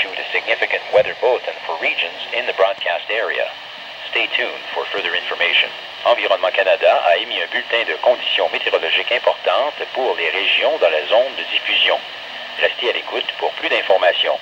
issued a significant weather bulletin for regions in the broadcast area. Stay tuned for further information. Environnement Canada a émis un bulletin de conditions météorologiques importantes pour les régions dans la zone de diffusion. Restez à l'écoute pour plus d'informations.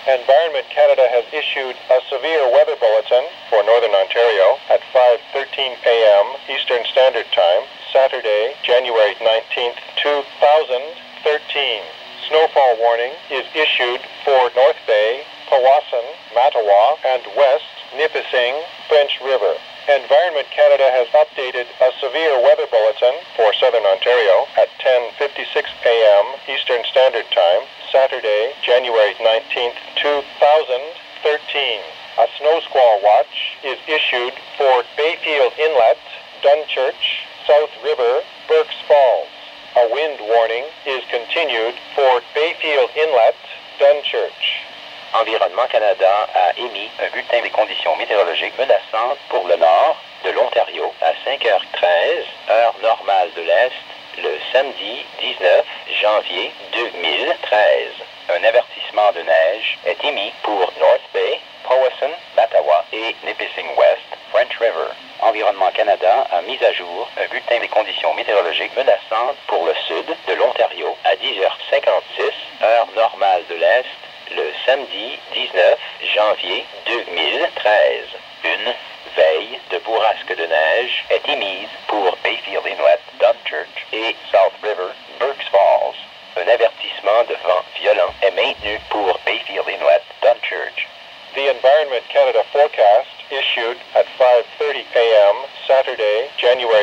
Environment Canada has issued a severe weather bulletin for Northern Ontario at 5:13 a.m. Eastern Standard Time, Saturday, January 19th, 2013. Snowfall warning is issued for North Bay, Powassan, Mattawa, and West Nipissing, French River. Environment Canada has updated a severe weather bulletin for Southern Ontario at 10:56 a.m. Eastern Standard Time, Saturday, January 19th, 2013. A snow squall watch is issued for Bayfield Inlet, Dunchurch, South River, BURK'S Falls. A wind warning is continued for Bayfield Inlet, Dunchurch. Environnement Canada a émis un bulletin des conditions météorologiques menaçantes pour le nord de l'Ontario à 5h13, heure normale de l'Est, le samedi 19 janvier 2013. Un avertissement de neige est émis pour North Bay, Powassan, Mattawa et Nipissing West, French River. Environnement Canada a mis à jour un bulletin des conditions météorologiques menaçantes pour le sud de l'Ontario à 10h56, heure normale de l'Est, le samedi 19 janvier 2013. Une veille de bourrasque de neige est émise pour Bayfield Inlet, Dunchurch et South River, BURK'S Falls. Un avertissement de vent violent est maintenu pour Bayfield Inlet, Dunchurch. The Environment Canada forecast issued at 5:30 a.m. Saturday, January